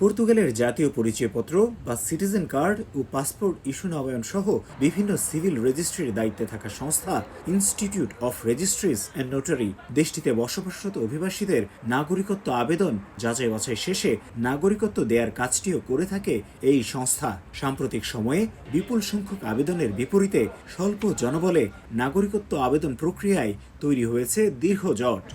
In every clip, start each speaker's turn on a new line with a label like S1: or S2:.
S1: পর্তুগালের জাতীয় পরিচয়পত্র বা সিটিজেন কার্ড ও পাসপোর্ট ইস্যু নবায়ন সহ বিভিন্ন সিভিল রেজিস্ট্রির দায়িত্বে থাকা সংস্থা ইনস্টিটিউট অফ রেজিস্ট্রিজ অ্যান্ড নোটারি দেশটিতে বসবাসরত অভিবাসীদের নাগরিকত্ব আবেদন যাচাই বাছাই শেষে নাগরিকত্ব দেয়ার কাজটিও করে থাকে এই সংস্থা। সাম্প্রতিক সময়ে বিপুল সংখ্যক আবেদনের বিপরীতে স্বল্প জনবলে নাগরিকত্ব আবেদন প্রক্রিয়ায় তৈরি হয়েছে দীর্ঘ জট।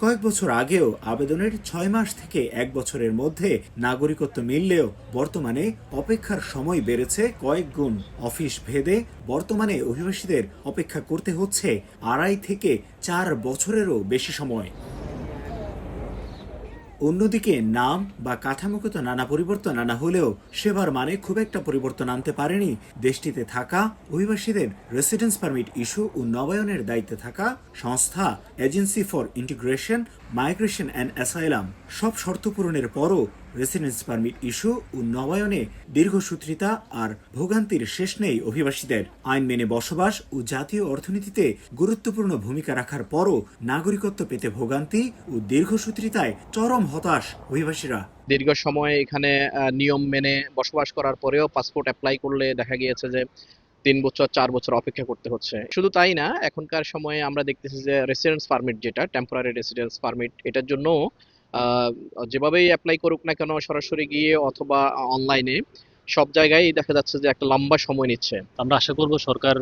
S1: কয়েক বছর আগেও আবেদনের 6 মাস থেকে 1 বছরের মধ্যে নাগরিকত্ব মিললেও বর্তমানে অপেক্ষার সময় বেড়েছে কয়েক গুণ। অফিস ভেদে বর্তমানে অভিবাসীদের অপেক্ষা করতে হচ্ছে 2.5 থেকে 4 বছরেরও বেশি সময়। অন্যদিকে নাম বা কাঠামোগত নানা পরিবর্তন আনা হলেও সেবার মানে খুব একটা পরিবর্তন আনতে পারেনি দেশটিতে থাকা অভিবাসীদের রেসিডেন্স পারমিট ইস্যু ও নবায়নের দায়িত্বে থাকা সংস্থা agency for integration, migration and asylum. সব শর্ত পূরণের পরও রেসিডেন্স পারমিট ইস্যু ও নবায়নে দীর্ঘসূত্রিতা আর ভোগান্তির শেষ নেই অভিবাসীদের। আইন মেনে বসবাস ও জাতীয় অর্থনীতিতে গুরুত্বপূর্ণ ভূমিকা রাখার পরও নাগরিকত্ব পেতে ভোগান্তি ও দীর্ঘসূত্রিতায় চরম হতাশ অভিবাসীরা।
S2: দীর্ঘ সময় এখানে নিয়ম মেনে বসবাস করার পরেও পাসপোর্ট অ্যাপ্লাই করলে দেখা গিয়েছে যে 3 বছর 4 বছর অপেক্ষা করতে হচ্ছে। শুধু তাই না, এখনকার সময়ে আমরা দেখতেছি যে রেসিডেন্স পারমিট, যেটা টেম্পোরারি রেসিডেন্স পারমিট, এটার জন্য যেভাবেই অ্যাপ্লাই করুক না কেন, সরাসরি গিয়ে অথবা অনলাইনে, সব জায়গায় দেখা যাচ্ছে যে একটা লম্বা সময় নিচ্ছে।
S3: আমরা আশা করব সরকার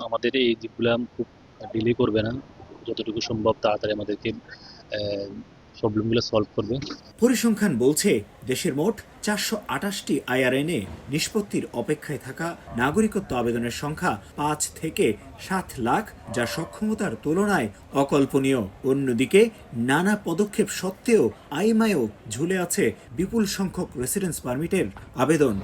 S3: আমাদের এই দিকগুলো খুব ডিলে করবে না, যতটুকু সম্ভব তাড়াতাড়ি আমাদেরকে প্রবলেমগুলো সলভ করবে।
S1: পরিসংখ্যান বলছে দেশের মোট 428টি আইআরএনএ নিষ্পত্তির অপেক্ষায় থাকা নাগরিকত্ব আবেদনের সংখ্যা 5 থেকে 7 লাখ, যা সক্ষমতার তুলনায় অকল্পনীয়। অন্যদিকে নানা পদক্ষেপ সত্ত্বেও আইমায়ও ঝুলে আছে বিপুল সংখ্যক রেসিডেন্স পারমিটের আবেদন।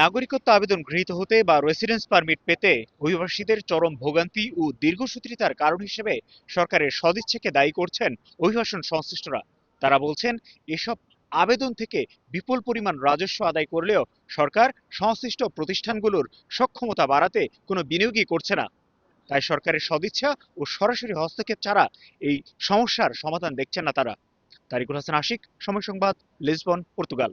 S4: নাগরিকত্ব আবেদন গৃহীত হতে বা রেসিডেন্স পারমিট পেতে অভিবাসীদের চরম ভোগান্তি ও দীর্ঘসূত্রিতার কারণ হিসেবে সরকারের সদিচ্ছাকে দায়ী করছেন অভিবাসন সংশ্লিষ্টরা। তারা বলছেন, এসব আবেদন থেকে বিপুল পরিমাণ রাজস্ব আদায় করলেও সরকার সংশ্লিষ্ট প্রতিষ্ঠানগুলোর সক্ষমতা বাড়াতে কোনো বিনিয়োগই করছে না। তাই সরকারের সদিচ্ছা ও সরাসরি হস্তক্ষেপ ছাড়া এই সমস্যার সমাধান দেখছেন না তারা। তারিকুল হাসান আশিক, সময় সংবাদ, লিসবন, পর্তুগাল।